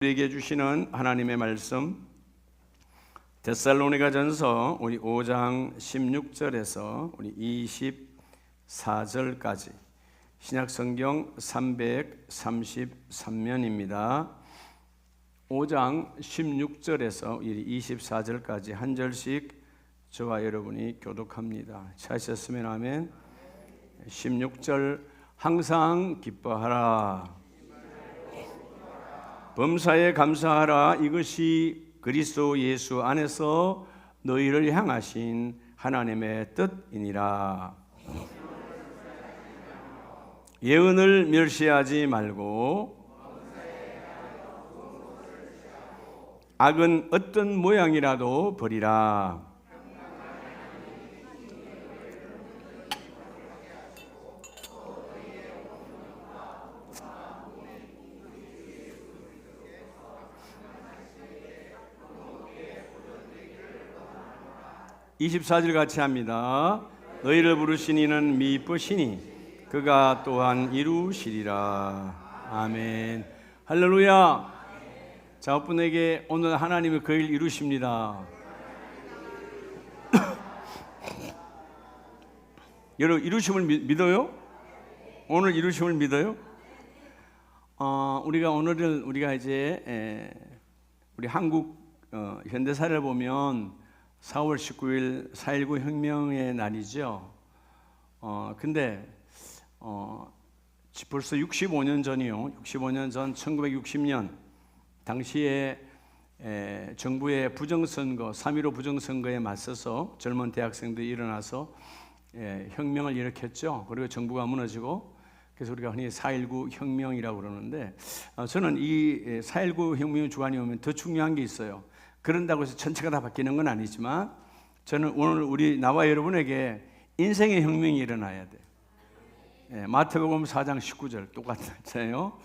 우리에게 주시는 하나님의 말씀 데살로니가전서 우리 5장 16절에서 우리 24절까지 신약성경 333면입니다. 5장 16절에서 24절까지 한 절씩 저와 여러분이 교독합니다. 찾으셨으면 아멘. 16절 항상 기뻐하라. 범사에 감사하라. 이것이 그리스도 예수 안에서 너희를 향하신 하나님의 뜻이니라. 예언을 멸시하지 말고 악은 어떤 모양이라도 버리라. 24절 같이 합니다. 너희를 부르신 이는 미쁘시니 그가 또한 이루시리라. 아멘. 할렐루야. 자분에게 오늘 하나님이 그 일 이루십니다. 여러분 이루심을 믿어요? 오늘 이루심을 믿어요? 오늘은 우리가 이제 우리 한국 현대사를 보면 4월 19일 4.19 혁명의 날이죠. 근데 벌써 65년 전이요. 65년 전 1960년 당시에 정부의 부정선거 3.15 부정선거에 맞서서 젊은 대학생들이 일어나서 혁명을 일으켰죠. 그리고 정부가 무너지고 그래서 우리가 흔히 4.19 혁명이라고 그러는데 저는 이 4.19 혁명의 주관이 오면 더 중요한 게 있어요. 그런다고 해서 전체가 다 바뀌는 건 아니지만 저는 오늘 나와 여러분에게 인생의 혁명이 일어나야 돼요. 마태복음 4장 19절 똑같아요.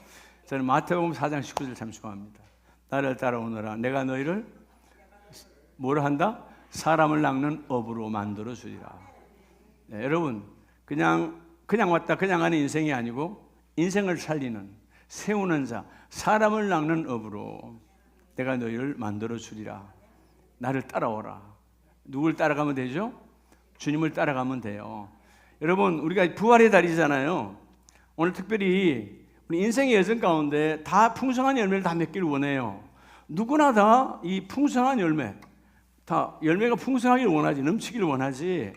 저는 마태복음 4장 19절 참 좋아합니다. 나를 따라오너라. 내가 너희를 뭐라 한다? 사람을 낚는 업으로 만들어 주리라. 여러분 그냥 왔다 그냥 하는 인생이 아니고 인생을 살리는 세우는 자 사람을 낚는 업으로 내가 너희를 만들어 주리라. 나를 따라오라. 누굴 따라가면 되죠? 주님을 따라가면 돼요. 여러분 우리가 부활의 달이잖아요. 오늘 특별히 우리 인생의 여정 가운데 다 풍성한 열매를 다 맺기를 원해요. 누구나 다 이 풍성한 열매, 다 열매가 풍성하기를 원하지, 넘치기를 원하지.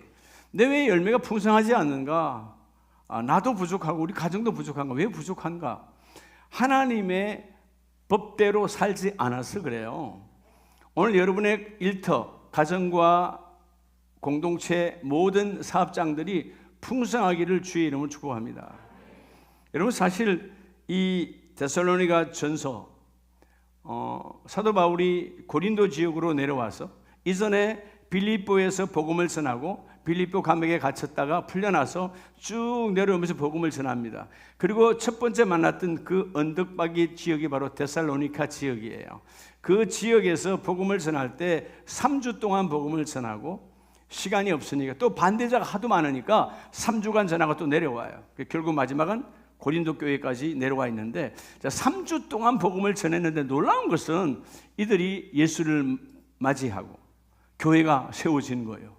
내 왜 열매가 풍성하지 않는가? 나도 부족하고 우리 가정도 부족한가? 왜 부족한가? 하나님의 법대로 살지 않아서 그래요. 오늘 여러분의 일터, 가정과 공동체 모든 사업장들이 풍성하기를 주의 이름으로 축복합니다. 여러분 사실 이 데살로니가 전서 사도 바울이 고린도 지역으로 내려와서 이전에 빌립보에서 복음을 전하고 빌립보 감옥에 갇혔다가 풀려나서 쭉 내려오면서 복음을 전합니다. 그리고 첫 번째 만났던 그 언덕바위 지역이 바로 데살로니가 지역이에요. 그 지역에서 복음을 전할 때 3주 동안 복음을 전하고 시간이 없으니까 또 반대자가 하도 많으니까 3주간 전하고 또 내려와요. 결국 마지막은 고린도 교회까지 내려와 있는데 3주 동안 복음을 전했는데 놀라운 것은 이들이 예수를 맞이하고 교회가 세워진 거예요.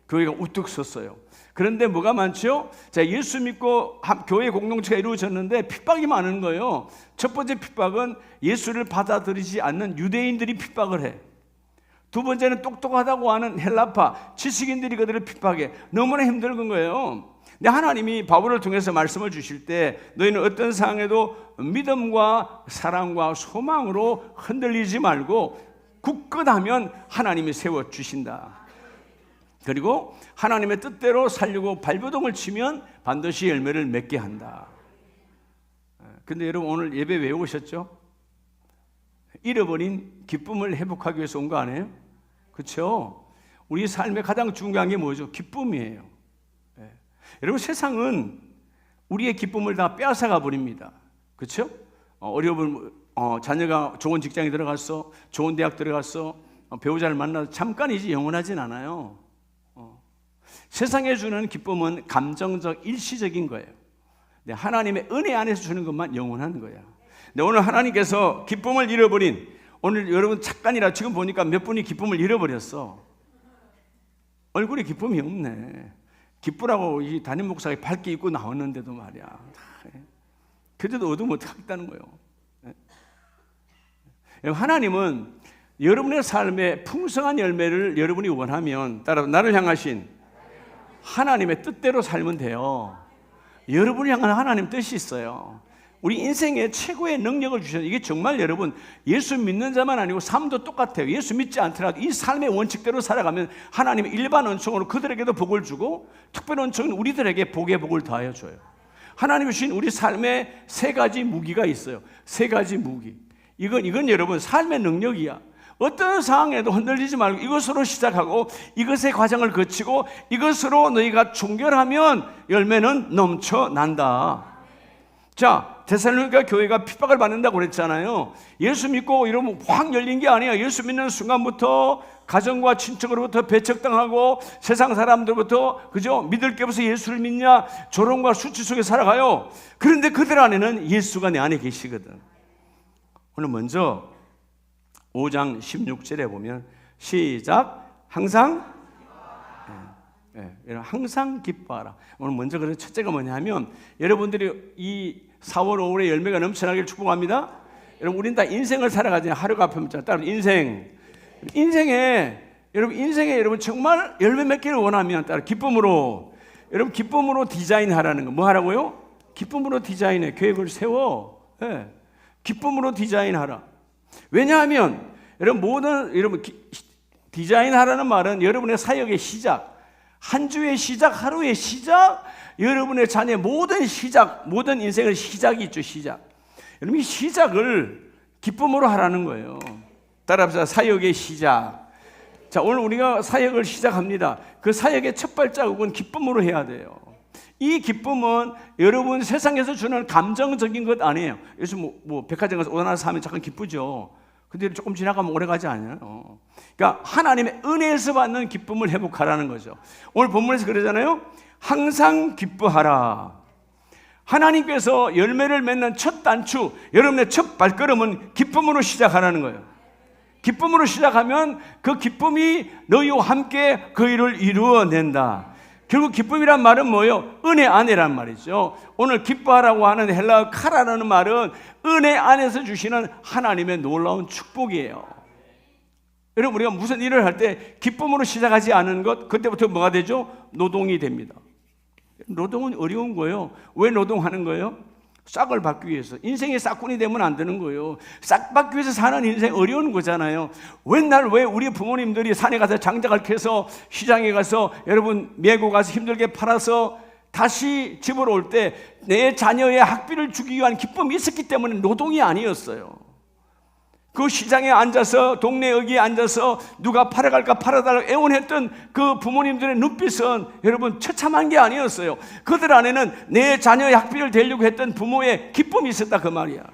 교회가 우뚝 섰어요. 그런데 뭐가 많죠? 자, 예수 믿고 교회 공동체가 이루어졌는데 핍박이 많은 거예요. 첫 번째 핍박은 예수를 받아들이지 않는 유대인들이 핍박을 해. 두 번째는 똑똑하다고 하는 헬라파 지식인들이 그들을 핍박해. 너무나 힘든 거예요. 근데 하나님이 바울을 통해서 말씀을 주실 때 너희는 어떤 상황에도 믿음과 사랑과 소망으로 흔들리지 말고 굳건하면 하나님이 세워주신다. 그리고 하나님의 뜻대로 살려고 발버둥을 치면 반드시 열매를 맺게 한다. 근데 여러분 오늘 예배 왜 오셨죠? 잃어버린 기쁨을 회복하기 위해서 온 거 아니에요? 그렇죠? 우리 삶의 가장 중요한 게 뭐죠? 기쁨이에요. 여러분 세상은 우리의 기쁨을 다 빼앗아가 버립니다. 그렇죠? 어려운 자녀가 좋은 직장에 들어갔어, 좋은 대학 들어갔어, 배우자를 만나서 잠깐이지 영원하진 않아요. 세상에 주는 기쁨은 감정적 일시적인 거예요. 하나님의 은혜 안에서 주는 것만 영원한 거야. 근데 오늘 하나님께서 기쁨을 잃어버린, 오늘 여러분 잠깐이라 지금 보니까 몇 분이 기쁨을 잃어버렸어. 얼굴에 기쁨이 없네. 기쁘라고 이 담임 목사가 밝게 입고 나왔는데도 말이야. 그래도 얻으면 어떡하겠다는 거예요. 하나님은 여러분의 삶에 풍성한 열매를 여러분이 원하면, 따라 나를 향하신 하나님의 뜻대로 살면 돼요. 여러분을 향한 하나님 뜻이 있어요. 우리 인생에 최고의 능력을 주셔서, 이게 정말 여러분 예수 믿는 자만 아니고 삶도 똑같아요. 예수 믿지 않더라도 이 삶의 원칙대로 살아가면 하나님의 일반 은총으로 그들에게도 복을 주고, 특별 은총은 우리들에게 복의 복을 더하여 줘요. 하나님이 주신 우리 삶에 세 가지 무기가 있어요. 세 가지 무기. 이건 여러분 삶의 능력이야. 어떤 상황에도 흔들리지 말고 이것으로 시작하고 이것의 과정을 거치고 이것으로 너희가 종결하면 열매는 넘쳐난다. 자, 데살로니가 교회가 핍박을 받는다고 그랬잖아요. 예수 믿고 이러면 확 열린 게 아니에요. 예수 믿는 순간부터 가정과 친척으로부터 배척당하고 세상 사람들부터, 그죠? 믿을 게 없어 예수를 믿냐? 조롱과 수치 속에 살아가요. 그런데 그들 안에는 예수가 내 안에 계시거든. 오늘 먼저 5장 16절에 보면 시작, 항상 항상 기뻐하라. 오늘 먼저 그런 첫째가 뭐냐 하면, 여러분들이 이 4월 5월에 열매가 넘쳐나기를 축복합니다. 여러분 우리는 다 인생을 살아가잖아요. 하루가 앞에 묻잖아요. 따로 인생에 여러분 정말 열매 맺기를 원하면 따로 기쁨으로, 여러분 기쁨으로 디자인하라는 거. 뭐 하라고요? 기쁨으로 디자인해. 계획을 세워. 기쁨으로 디자인하라. 왜냐하면 여러분 디자인하라는 말은 여러분의 사역의 시작, 한 주의 시작, 하루의 시작, 여러분의 자녀의 모든 시작, 모든 인생의 시작이 있죠. 시작. 여러분 이 시작을 기쁨으로 하라는 거예요. 따라합시다. 사역의 시작. 자, 오늘 우리가 사역을 시작합니다. 그 사역의 첫 발자국은 기쁨으로 해야 돼요. 이 기쁨은 여러분 세상에서 주는 감정적인 것 아니에요. 요새 뭐 백화점 가서 옷 하나 사면 잠깐 기쁘죠. 근데 조금 지나가면 오래 가지 않아요. 그러니까 하나님의 은혜에서 받는 기쁨을 회복하라는 거죠. 오늘 본문에서 그러잖아요. 항상 기뻐하라. 하나님께서 열매를 맺는 첫 단추, 여러분의 첫 발걸음은 기쁨으로 시작하라는 거예요. 기쁨으로 시작하면 그 기쁨이 너희와 함께 그 일을 이루어낸다. 결국 기쁨이란 말은 뭐예요? 은혜 안에란 말이죠. 오늘 기뻐하라고 하는 헬라어 카라라는 말은 은혜 안에서 주시는 하나님의 놀라운 축복이에요. 여러분 우리가 무슨 일을 할 때 기쁨으로 시작하지 않은 것, 그때부터 뭐가 되죠? 노동이 됩니다. 노동은 어려운 거예요. 왜 노동하는 거예요? 싹을 받기 위해서. 인생의 싹꾼이 되면 안 되는 거예요. 싹 받기 위해서 사는 인생 어려운 거잖아요. 왜 우리 부모님들이 산에 가서 장작을 캐서 시장에 가서 여러분 메고 가서 힘들게 팔아서 다시 집으로 올 때 내 자녀의 학비를 주기 위한 기쁨이 있었기 때문에 노동이 아니었어요. 그 시장에 앉아서 동네 여기에 앉아서 누가 팔아갈까 팔아달라고 애원했던 그 부모님들의 눈빛은 여러분 처참한 게 아니었어요. 그들 안에는 내 자녀의 학비를 대려고 했던 부모의 기쁨이 있었다 그 말이야.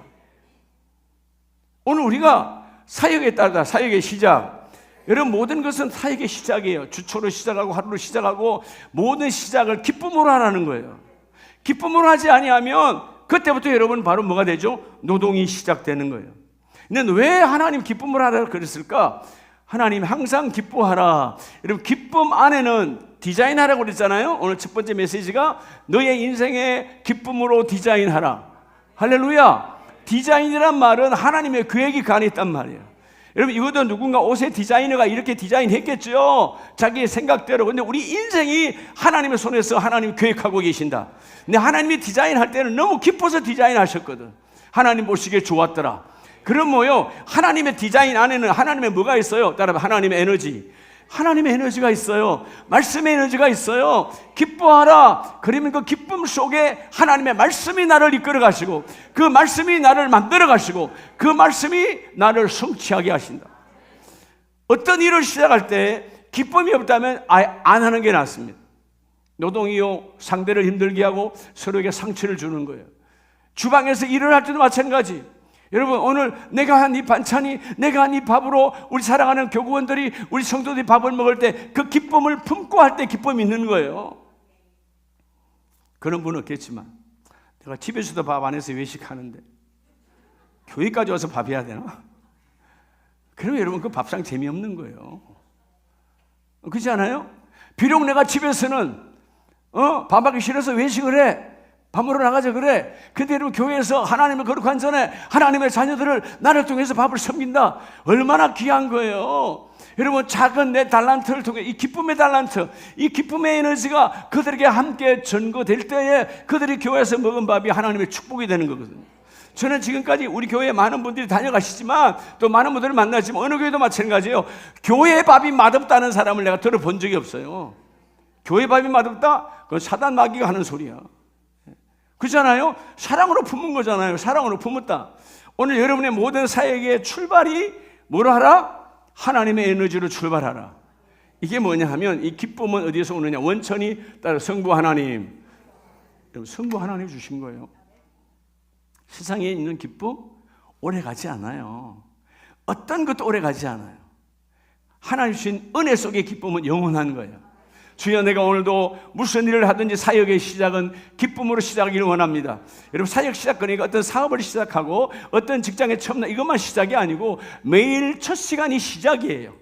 오늘 우리가 사역에 따르다, 사역의 시작, 여러분 모든 것은 사역의 시작이에요. 주초로 시작하고 하루로 시작하고 모든 시작을 기쁨으로 하라는 거예요. 기쁨으로 하지 아니하면 그때부터 여러분 바로 뭐가 되죠? 노동이 시작되는 거예요. 근데 왜 하나님 기쁨을 하라고 그랬을까? 하나님 항상 기뻐하라. 여러분 기쁨 안에는 디자인하라고 그랬잖아요. 오늘 첫 번째 메시지가 너의 인생의 기쁨으로 디자인하라. 할렐루야. 디자인이란 말은 하나님의 계획이 간에 있단 말이에요. 여러분 이것도 누군가 옷의 디자이너가 이렇게 디자인했겠죠. 자기의 생각대로. 근데 우리 인생이 하나님의 손에서 하나님 계획하고 계신다. 근데 하나님이 디자인할 때는 너무 기뻐서 디자인하셨거든. 하나님 보시기에 좋았더라. 그럼 뭐요? 하나님의 디자인 안에는 하나님의 뭐가 있어요? 따라서 하나님의 에너지. 하나님의 에너지가 있어요. 말씀의 에너지가 있어요. 기뻐하라. 그러면 그 기쁨 속에 하나님의 말씀이 나를 이끌어 가시고 그 말씀이 나를 만들어 가시고 그 말씀이 나를 성취하게 하신다. 어떤 일을 시작할 때 기쁨이 없다면 안 하는 게 낫습니다. 노동이요, 상대를 힘들게 하고 서로에게 상처를 주는 거예요. 주방에서 일을 할 때도 마찬가지. 여러분 오늘 내가 한 이 반찬이, 내가 한 이 밥으로 우리 사랑하는 교구원들이, 우리 성도들이 밥을 먹을 때 그 기쁨을 품고 할 때 기쁨이 있는 거예요. 그런 분은 없겠지만 내가 집에서도 밥 안 해서 외식하는데 교회까지 와서 밥 해야 되나? 그러면 여러분 그 밥상 재미없는 거예요. 그렇지 않아요? 비록 내가 집에서는 밥하기 싫어서 외식을 해. 밥 먹으러 나가자 그래. 근데 여러분 교회에서 하나님을 거룩한 전에 하나님의 자녀들을 나를 통해서 밥을 섬긴다. 얼마나 귀한 거예요. 여러분 작은 내 달란트를 통해 이 기쁨의 달란트, 이 기쁨의 에너지가 그들에게 함께 전거될 때에 그들이 교회에서 먹은 밥이 하나님의 축복이 되는 거거든요. 저는 지금까지 우리 교회에 많은 분들이 다녀가시지만 또 많은 분들을 만나지만 어느 교회도 마찬가지예요. 교회 밥이 맛없다는 사람을 내가 들어본 적이 없어요. 교회 밥이 맛없다? 그건 사단 마귀가 하는 소리야. 그렇잖아요? 사랑으로 품은 거잖아요. 사랑으로 품었다. 오늘 여러분의 모든 사역의 출발이 뭐로 하라? 하나님의 에너지로 출발하라. 이게 뭐냐 하면 이 기쁨은 어디에서 오느냐? 원천이 따로 성부 하나님. 성부 하나님 주신 거예요. 세상에 있는 기쁨 오래 가지 않아요. 어떤 것도 오래 가지 않아요. 하나님 주신 은혜 속의 기쁨은 영원한 거예요. 주여, 내가 오늘도 무슨 일을 하든지 사역의 시작은 기쁨으로 시작하기를 원합니다. 여러분 사역 시작 그러니까 어떤 사업을 시작하고 어떤 직장에 처음 이것만 시작이 아니고 매일 첫 시간이 시작이에요.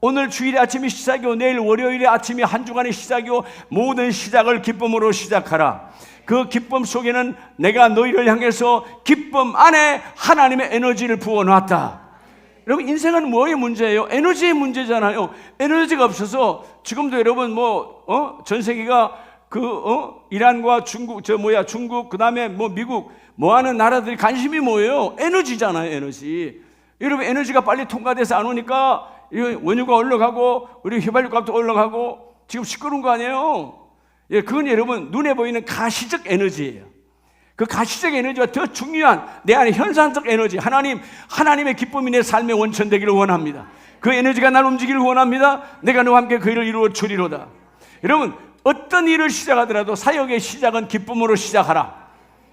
오늘 주일의 아침이 시작이고 내일 월요일의 아침이 한 주간의 시작이고 모든 시작을 기쁨으로 시작하라. 그 기쁨 속에는 내가 너희를 향해서 기쁨 안에 하나님의 에너지를 부어놨다. 여러분 인생은 뭐의 문제예요? 에너지의 문제잖아요. 에너지가 없어서 지금도 여러분 전 세계가 이란과 중국 중국 그다음에 미국 하는 나라들이 관심이 뭐예요? 에너지잖아요. 에너지. 여러분 에너지가 빨리 통과돼서 안 오니까 원유가 올라가고 우리 휘발유 값도 올라가고 지금 시끄러운 거 아니에요? 예, 그건 여러분 눈에 보이는 가시적 에너지예요. 그 가시적 에너지와 더 중요한 내 안에 현상적 에너지, 하나님의 기쁨이 내 삶의 원천 되기를 원합니다. 그 에너지가 날 움직이기를 원합니다. 내가 너와 함께 그 일을 이루어 주리로다. 여러분 어떤 일을 시작하더라도 사역의 시작은 기쁨으로 시작하라.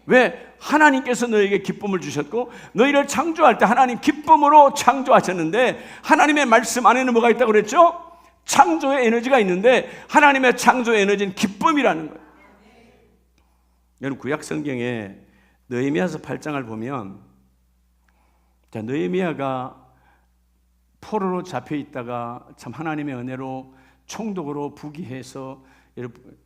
왜? 하나님께서 너에게 기쁨을 주셨고 너희를 창조할 때 하나님 기쁨으로 창조하셨는데 하나님의 말씀 안에는 뭐가 있다고 그랬죠? 창조의 에너지가 있는데 하나님의 창조의 에너지는 기쁨이라는 거예요. 여러분 구약 성경에 느헤미야서 8장을 보면 느헤미야가 포로로 잡혀 있다가 참 하나님의 은혜로 총독으로 부귀해서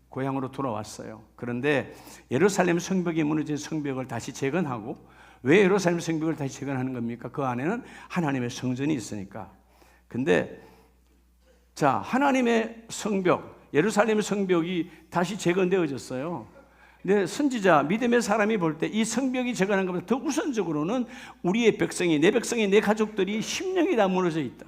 고향으로 돌아왔어요. 그런데 예루살렘 성벽이 무너진 성벽을 다시 재건하고 왜 예루살렘 성벽을 다시 재건하는 겁니까? 그 안에는 하나님의 성전이 있으니까. 근데 하나님의 성벽, 예루살렘 성벽이 다시 재건되어졌어요. 근데 선지자, 믿음의 사람이 볼 때 이 성벽이 재건한 것보다 더 우선적으로는 우리의 백성이, 내 백성이, 내 가족들이 심령이 다 무너져 있다.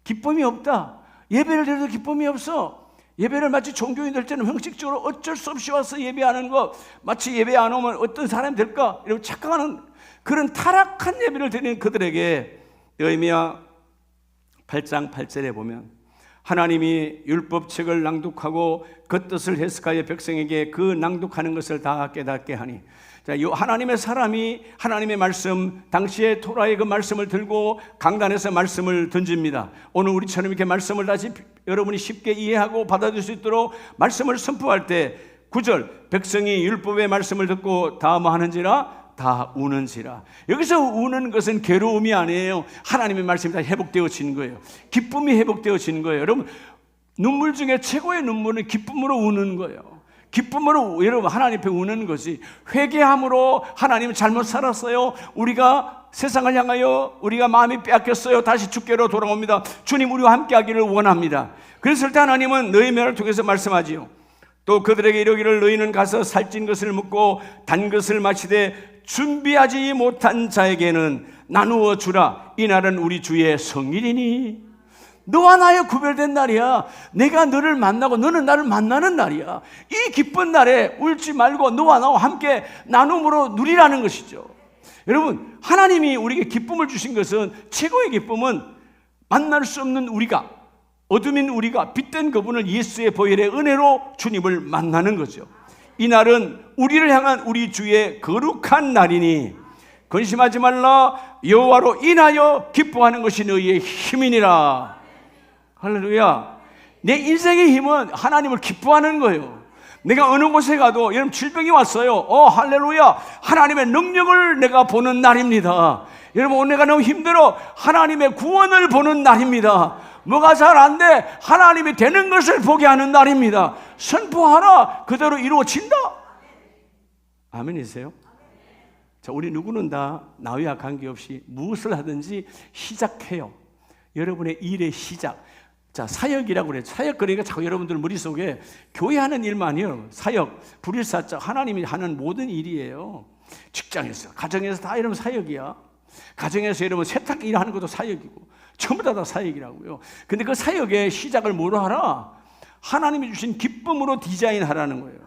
기쁨이 없다. 예배를 드려도 기쁨이 없어. 예배를 마치 종교인 될 때는 형식적으로 어쩔 수 없이 와서 예배하는 거, 마치 예배 안 오면 어떤 사람이 될까? 이러고 착각하는 그런 타락한 예배를 드리는 그들에게 느헤미야 8장 8절에 보면 하나님이 율법책을 낭독하고 그 뜻을 해석하여 백성에게 그 낭독하는 것을 다 깨닫게 하니. 하나님의 사람이 하나님의 말씀, 당시에 토라의 그 말씀을 들고 강단에서 말씀을 던집니다. 오늘 우리처럼 이렇게 말씀을 다시 여러분이 쉽게 이해하고 받아들일 수 있도록 말씀을 선포할 때 9절 백성이 율법의 말씀을 듣고 다 뭐 하는지라? 다 우는지라. 여기서 우는 것은 괴로움이 아니에요. 하나님의 말씀이 다 회복되어지는 거예요. 기쁨이 회복되어지는 거예요. 여러분 눈물 중에 최고의 눈물은 기쁨으로 우는 거예요. 기쁨으로 여러분 하나님 앞에 우는 것이 회개함으로 하나님 잘못 살았어요. 우리가 세상을 향하여 우리가 마음이 빼앗겼어요. 다시 주께로 돌아옵니다. 주님 우리와 함께 하기를 원합니다. 그랬을 때 하나님은 느헤미야를 통해서 말씀하지요. 또 그들에게 이르기를 너희는 가서 살찐 것을 먹고 단 것을 마시되 준비하지 못한 자에게는 나누어 주라. 이 날은 우리 주의 성일이니 너와 나의 구별된 날이야. 내가 너를 만나고 너는 나를 만나는 날이야. 이 기쁜 날에 울지 말고 너와 나와 함께 나눔으로 누리라는 것이죠. 여러분 하나님이 우리에게 기쁨을 주신 것은 최고의 기쁨은 만날 수 없는 우리가 어둠인 우리가 빛된 그분을 예수의 보혈의 은혜로 주님을 만나는 거죠. 이 날은 우리를 향한 우리 주의 거룩한 날이니 근심하지 말라. 여호와로 인하여 기뻐하는 것이 너희의 힘이니라. 할렐루야. 내 인생의 힘은 하나님을 기뻐하는 거예요. 내가 어느 곳에 가도 여러분 질병이 왔어요. 할렐루야. 하나님의 능력을 내가 보는 날입니다. 여러분 오늘 내가 너무 힘들어. 하나님의 구원을 보는 날입니다. 뭐가 잘 안 돼? 하나님이 되는 것을 보게 하는 날입니다. 선포하라. 그대로 이루어진다. 아멘이세요? 자, 우리 누구는 다 나와 관계없이 무엇을 하든지 시작해요. 여러분의 일의 시작. 자, 사역이라고 그래요. 사역, 그러니까 자꾸 여러분들 머릿속에 교회 하는 일만이요. 사역, 불일사자, 하나님이 하는 모든 일이에요. 직장에서, 가정에서 다 이러면 사역이야. 가정에서 여러분 세탁 일하는 것도 사역이고 전부 다 사역이라고요. 근데 그 사역의 시작을 뭐로 하라? 하나님이 주신 기쁨으로 디자인하라는 거예요.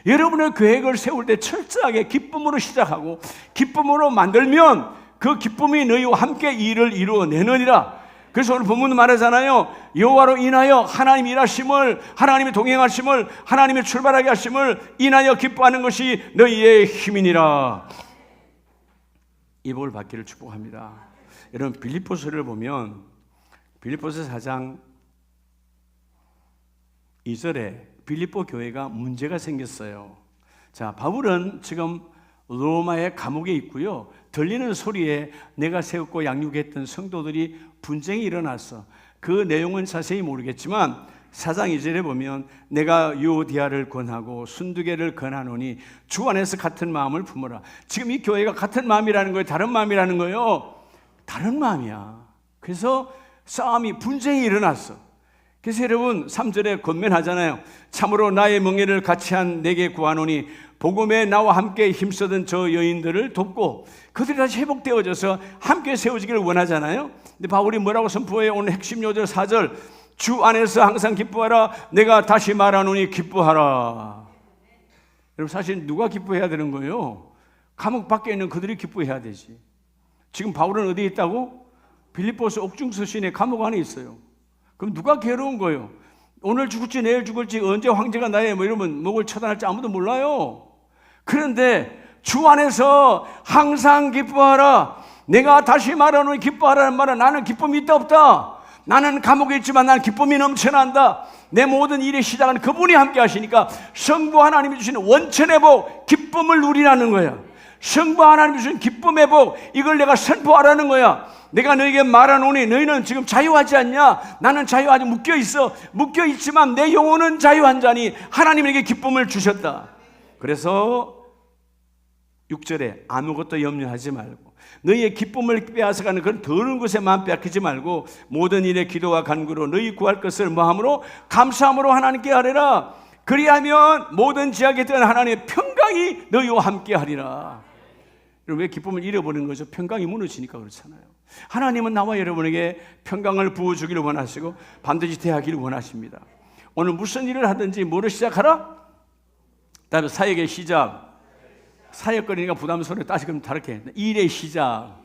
여러분의 계획을 세울 때 철저하게 기쁨으로 시작하고 기쁨으로 만들면 그 기쁨이 너희와 함께 일을 이루어내느니라. 그래서 오늘 본문 말하잖아요. 여호와로 인하여 하나님 일하심을, 하나님의 동행하심을, 하나님의 출발하게 하심을 인하여 기뻐하는 것이 너희의 힘이니라. 이 복을 받기를 축복합니다. 여러분 빌립보서를 보면 빌립보서 4장 2절에 빌립보 교회가 문제가 생겼어요. 자, 바울은 지금 로마의 감옥에 있고요. 들리는 소리에 내가 세웠고 양육했던 성도들이 분쟁이 일어났어. 그 내용은 자세히 모르겠지만 4장 2절에 보면 내가 유오디아를 권하고 순두개를 권하노니 주 안에서 같은 마음을 품어라. 지금 이 교회가 같은 마음이라는 거예요? 다른 마음이라는 거예요? 다른 마음이야. 그래서 싸움이, 분쟁이 일어났어. 그래서 여러분 3절에 권면하잖아요. 참으로 나의 멍에를 같이 한 내게 구하노니 복음에 나와 함께 힘쓰던 저 여인들을 돕고 그들이 다시 회복되어져서 함께 세워지기를 원하잖아요. 근데 바울이 뭐라고 선포해요? 오늘 핵심 요절 4절 주 안에서 항상 기뻐하라. 내가 다시 말하노니 기뻐하라. 여러분 사실 누가 기뻐해야 되는 거예요? 감옥 밖에 있는 그들이 기뻐해야 되지. 지금 바울은 어디에 있다고? 빌립보서 옥중서신의 감옥 안에 있어요. 그럼 누가 괴로운 거예요? 오늘 죽을지 내일 죽을지 언제 황제가 나의 뭐 이러면 목을 처단할지 아무도 몰라요. 그런데 주 안에서 항상 기뻐하라. 내가 다시 말하노니 기뻐하라는 말은 나는 기쁨이 있다 없다. 나는 감옥에 있지만 나는 기쁨이 넘쳐난다. 내 모든 일의 시작은 그분이 함께 하시니까 성부 하나님이 주시는 원천의 복, 기쁨을 누리라는 거야. 성부 하나님이 주신 기쁨의 복, 이걸 내가 선포하라는 거야. 내가 너에게 말하노니 너희는 지금 자유하지 않냐? 나는 자유하지 묶여있어. 묶여있지만 내 영혼은 자유한 자니 하나님에게 기쁨을 주셨다. 그래서 6절에 아무것도 염려하지 말고 너희의 기쁨을 빼앗아가는 그런 더러운 것에 마음 빼앗기지 말고 모든 일에 기도와 간구로 너희 구할 것을 뭐함으로? 감사함으로 하나님께 하리라. 그리하면 모든 지하에 있던 하나님의 평강이 너희와 함께 하리라. 여러분 왜 기쁨을 잃어버리는 거죠? 평강이 무너지니까 그렇잖아요. 하나님은 나와 여러분에게 평강을 부어주기를 원하시고 반드시 대하기를 원하십니다. 오늘 무슨 일을 하든지 뭐를 시작하라? 다음에 사역의 시작. 사역거리니까 부담스러워. 다시금 다르게 일의 시작.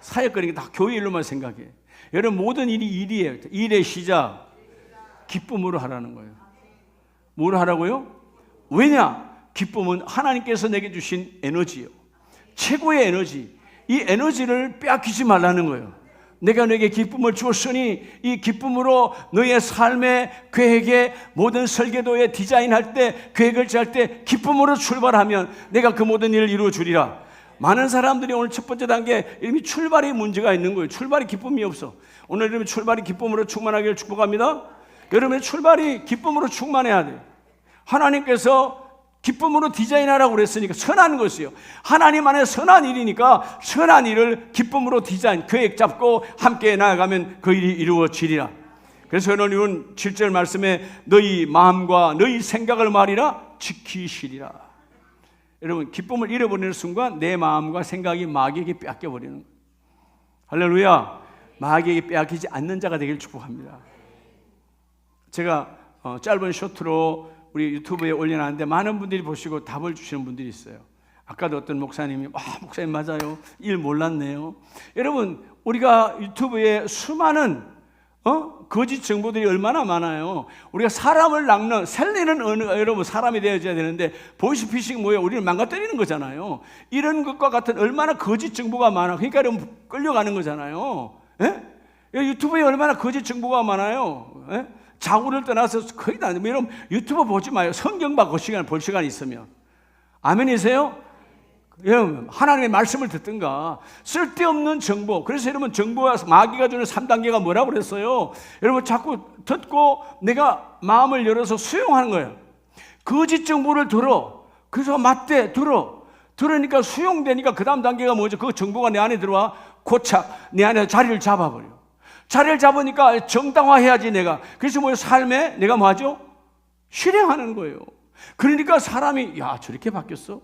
사역거리니까 다 교회 일로만 생각해. 여러분 모든 일이 일이에요. 일의 시작. 기쁨으로 하라는 거예요. 뭘 하라고요? 왜냐? 기쁨은 하나님께서 내게 주신 에너지예요. 최고의 에너지. 이 에너지를 빼앗기지 말라는 거예요. 내가 너에게 기쁨을 주었으니 이 기쁨으로 너의 삶의 계획에 모든 설계도에 디자인할 때 계획을 짤 때 기쁨으로 출발하면 내가 그 모든 일을 이루어 주리라. 많은 사람들이 오늘 첫 번째 단계 이미 출발에 문제가 있는 거예요. 출발이 기쁨이 없어. 오늘 여러분 출발이 기쁨으로 충만하기를 축복합니다. 여러분의 출발이 기쁨으로 충만해야 돼요. 하나님께서 기쁨으로 디자인하라고 그랬으니까 선한 것이요. 하나님 안에 선한 일이니까 선한 일을 기쁨으로 디자인, 계획 잡고 함께 나아가면 그 일이 이루어지리라. 그래서 오늘 7절 말씀에 너희 마음과 너희 생각을 말이라 지키시리라. 여러분 기쁨을 잃어버리는 순간 내 마음과 생각이 마귀에게 빼앗겨버리는 거예요. 할렐루야. 마귀에게 빼앗기지 않는 자가 되길 축복합니다. 제가 짧은 쇼트로 우리 유튜브에 올려놨는데 많은 분들이 보시고 답을 주시는 분들이 있어요. 아까도 어떤 목사님이 목사님 맞아요. 일 몰랐네요. 여러분 우리가 유튜브에 수많은 거짓 정보들이 얼마나 많아요. 우리가 사람을 낚는 살리는 여러분 사람이 되어져야 되는데 보이스피싱 뭐예요? 우리를 망가뜨리는 거잖아요. 이런 것과 같은 얼마나 거짓 정보가 많아. 그러니까 여러분 끌려가는 거잖아요. 예? 유튜브에 얼마나 거짓 정보가 많아요. 예? 자우를 떠나서 거의 다 여러분 유튜브 보지 마요. 성경 봐. 그 시간 볼 시간 있으면. 아멘이세요? 여러분 하나님의 말씀을 듣든가. 쓸데없는 정보. 그래서 여러분 정보와 마귀가 주는 3단계가 뭐라고 그랬어요? 여러분 자꾸 듣고 내가 마음을 열어서 수용하는 거예요. 거짓 정보를 들어. 그래서 맞대 들어. 들으니까 수용되니까 그 다음 단계가 뭐죠? 그 정보가 내 안에 들어와 고착 내 안에 자리를 잡아버려. 자리를 잡으니까 정당화해야지 내가. 그래서 뭐 삶에 내가 뭐 하죠? 실행하는 거예요. 그러니까 사람이 야 저렇게 바뀌었어?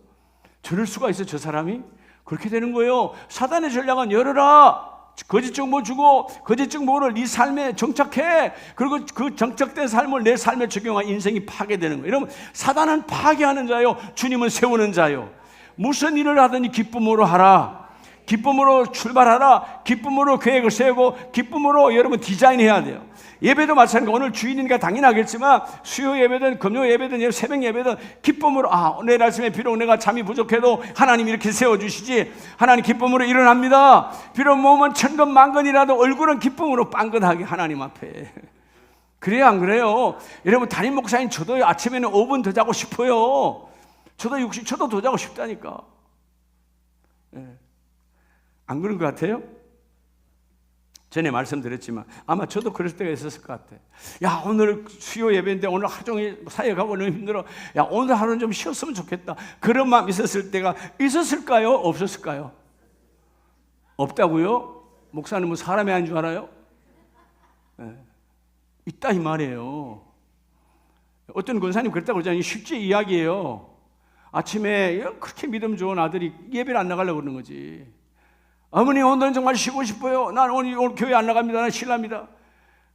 저럴 수가 있어 저 사람이? 그렇게 되는 거예요. 사단의 전략은 열어라. 거짓 정보 주고 거짓 정보를 네 삶에 정착해. 그리고 그 정착된 삶을 내 삶에 적용한 인생이 파괴되는 거예요. 여러분 사단은 파괴하는 자요, 주님은 세우는 자요. 무슨 일을 하든지 기쁨으로 하라. 기쁨으로 출발하라. 기쁨으로 계획을 세우고 기쁨으로 여러분 디자인해야 돼요. 예배도 마찬가지고 오늘 주일이니까 당연하겠지만 수요 예배든 금요 예배든 새벽 예배든 기쁨으로 내일 아침에 비록 내가 잠이 부족해도 하나님이 이렇게 세워주시지. 하나님 기쁨으로 일어납니다. 비록 몸은 천근만근이라도 얼굴은 기쁨으로 빵긋하게 하나님 앞에. 그래요 안 그래요? 여러분 담임 목사님 저도 아침에는 5분 더 자고 싶어요. 저도 더 자고 싶다니까. 안 그런 것 같아요? 전에 말씀드렸지만 아마 저도 그럴 때가 있었을 것 같아. 야 오늘 수요 예배인데 오늘 하루 종일 사역하고 너무 힘들어. 야 오늘 하루는 좀 쉬었으면 좋겠다. 그런 마음 있었을 때가 있었을까요? 없었을까요? 없다고요? 목사님은 사람이 아닌 줄 알아요? 있다 이 말이에요. 어떤 권사님 그랬다고 그러잖아요. 실제 이야기예요. 아침에 그렇게 믿음 좋은 아들이 예배를 안 나가려고 그러는 거지. 어머니 오늘은 정말 쉬고 싶어요. 난 오늘 교회 안 나갑니다. 나는 쉴랍니다.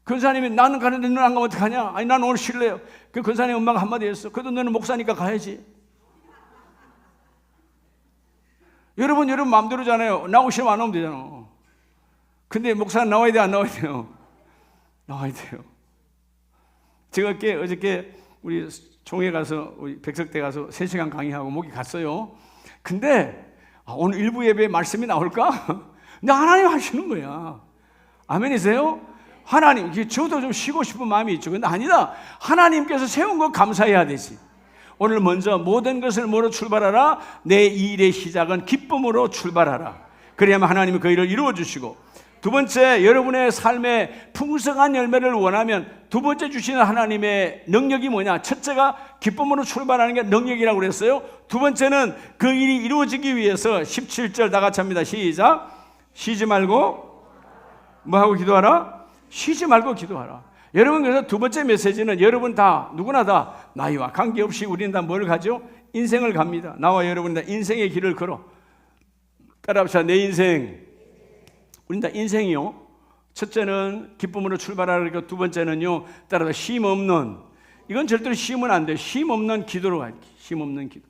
권사님이 나는 가는데 너는 안 가면 어떡하냐? 아니 나는 오늘 쉴래요. 그 권사님 엄마가 한마디 했어. 그래도 너는 목사니까 가야지. 여러분 마음대로잖아요. 나오고 싶으면 안 오면 되잖아. 근데 목사는 나와야 돼 안 나와야 돼요? 나와야 돼요. 제가 어저께 우리 총회 가서 우리 백석대 가서 3시간 강의하고 목이 갔어요. 근데 오늘 일부 예배에 말씀이 나올까? 근데 하나님 하시는 거야. 아멘이세요? 하나님, 저도 좀 쉬고 싶은 마음이 있죠. 근데 아니다. 하나님께서 세운 거 감사해야 되지. 오늘 먼저 모든 것을 뭐로 출발하라? 내 일의 시작은 기쁨으로 출발하라. 그래야만 하나님이 그 일을 이루어 주시고, 두 번째, 여러분의 삶에 풍성한 열매를 원하면 두 번째 주시는 하나님의 능력이 뭐냐? 첫째가 기쁨으로 출발하는 게 능력이라고 그랬어요. 두 번째는 그 일이 이루어지기 위해서 17절 다 같이 합니다. 시작. 쉬지 말고 뭐하고 기도하라? 쉬지 말고 기도하라. 여러분 그래서 두 번째 메시지는 여러분 다 누구나 다 나이와 관계없이 우리는 다 뭘 가죠? 인생을 갑니다. 나와 여러분은 다 인생의 길을 걸어. 따라합시다. 내 인생. 우린 다 인생이요. 첫째는 기쁨으로 출발하고 두 번째는요. 따라서 쉼 없는, 이건 절대로 쉬면 안 돼. 쉼 없는 기도로 가기. 쉼 없는 기도.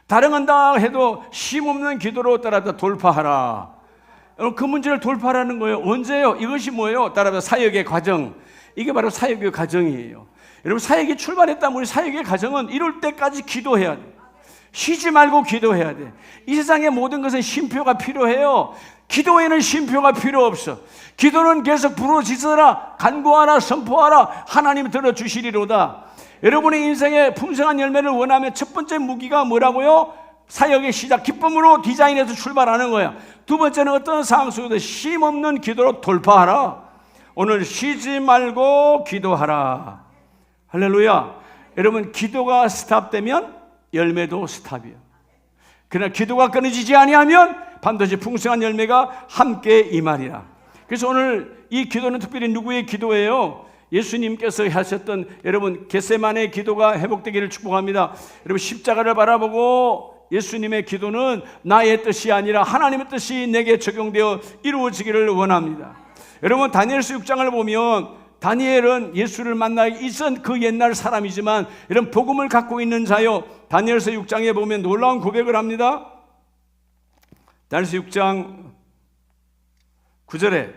다른 건 다 해도 쉼 없는 기도로 따라서 돌파하라. 그 문제를 돌파하라는 거예요. 언제요? 이것이 뭐예요? 따라서 사역의 과정. 이게 바로 사역의 과정이에요. 여러분 사역이 출발했다면 우리 사역의 과정은 이룰 때까지 기도해야 돼. 쉬지 말고 기도해야 돼. 이 세상의 모든 것은 쉼표가 필요해요. 기도에는 쉼표가 필요 없어. 기도는 계속 부르짖어라, 간구하라, 선포하라. 하나님 들어주시리로다. 여러분의 인생에 풍성한 열매를 원하면 첫 번째 무기가 뭐라고요? 사역의 시작, 기쁨으로 디자인해서 출발하는 거야. 두 번째는 어떤 상황 속에도 쉼 없는 기도로 돌파하라. 오늘 쉬지 말고 기도하라. 할렐루야. 여러분 기도가 스탑되면 열매도 스탑이에요. 그러나 기도가 끊어지지 아니하면 반드시 풍성한 열매가 함께 임하리라. 그래서 오늘 이 기도는 특별히 누구의 기도예요? 예수님께서 하셨던 여러분 겟세마네의 기도가 회복되기를 축복합니다. 여러분 십자가를 바라보고 예수님의 기도는 나의 뜻이 아니라 하나님의 뜻이 내게 적용되어 이루어지기를 원합니다. 여러분 다니엘서 6장을 보면 다니엘은 예수를 만나기 이전 그 옛날 사람이지만 이런 복음을 갖고 있는 자요. 다니엘서 6장에 보면 놀라운 고백을 합니다. 다니엘서 6장 9절에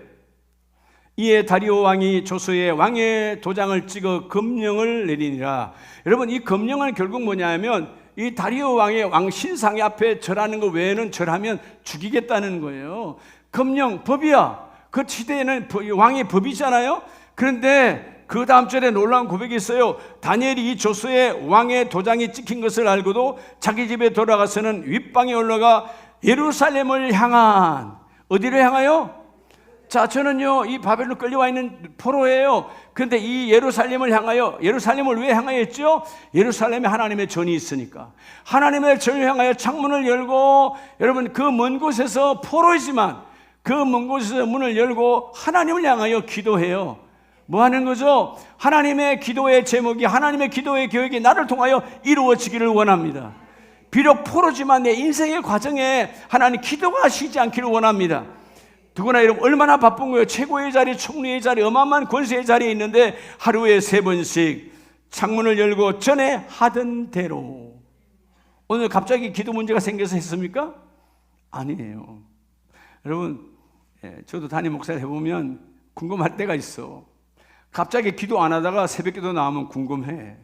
이에 다리오 왕이 조서에 왕의 도장을 찍어 금령을 내리니라. 여러분 이 금령은 결국 뭐냐면 이 다리오 왕의 왕 신상 앞에 절하는 것 외에는 절하면 죽이겠다는 거예요. 금령 법이야. 그 시대에는 왕의 법이잖아요. 그런데 그 다음 절에 놀라운 고백이 있어요. 다니엘이 이 조서에 왕의 도장이 찍힌 것을 알고도 자기 집에 돌아가서는 윗방에 올라가 예루살렘을 향한, 어디로 향하여? 자, 저는요 이 바벨론 끌려와 있는 포로예요. 그런데 이 예루살렘을 향하여, 예루살렘을 왜 향하였죠? 예루살렘에 하나님의 전이 있으니까. 하나님의 전을 향하여 창문을 열고, 여러분 그 먼 곳에서 포로이지만 그 먼 곳에서 문을 열고 하나님을 향하여 기도해요. 뭐 하는 거죠? 하나님의 기도의 제목이, 하나님의 기도의 계획이 나를 통하여 이루어지기를 원합니다. 비록 포로지만 내 인생의 과정에 하나님 기도가 쉬지 않기를 원합니다. 누구나 여러분 얼마나 바쁜 거예요. 최고의 자리, 총리의 자리, 어마어마한 권세의 자리에 있는데 하루에 3번씩 창문을 열고 전에 하던 대로. 오늘 갑자기 기도 문제가 생겨서 했습니까? 아니에요. 여러분, 저도 담임 목사를 해보면 궁금할 때가 있어. 갑자기 기도 안 하다가 새벽 기도 나오면 궁금해.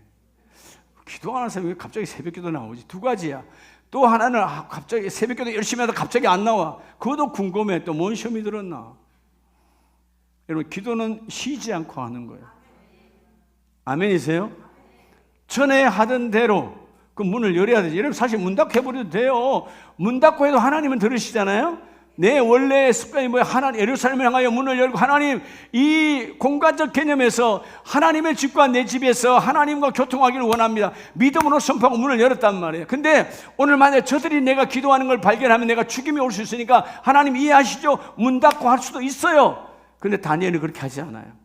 기도 안 해서 왜 갑자기 새벽 기도 나오지? 두 가지야. 또 하나는 갑자기 새벽 기도 열심히 하다 갑자기 안 나와. 그것도 궁금해. 또 뭔 시험이 들었나? 여러분, 기도는 쉬지 않고 하는 거예요. 아멘이세요? 전에 하던 대로 그 문을 열어야 되지. 여러분 사실 문 닫고 해버려도 돼요. 문 닫고 해도 하나님은 들으시잖아요. 내 원래의 습관이 뭐야? 하나님, 예루살렘을 향하여 문을 열고, 하나님, 이 공간적 개념에서 하나님의 집과 내 집에서 하나님과 교통하기를 원합니다. 믿음으로 선포하고 문을 열었단 말이에요. 근데 오늘 만약에 저들이 내가 기도하는 걸 발견하면 내가 죽임이 올 수 있으니까 하나님 이해하시죠? 문 닫고 할 수도 있어요. 근데 다니엘은 그렇게 하지 않아요.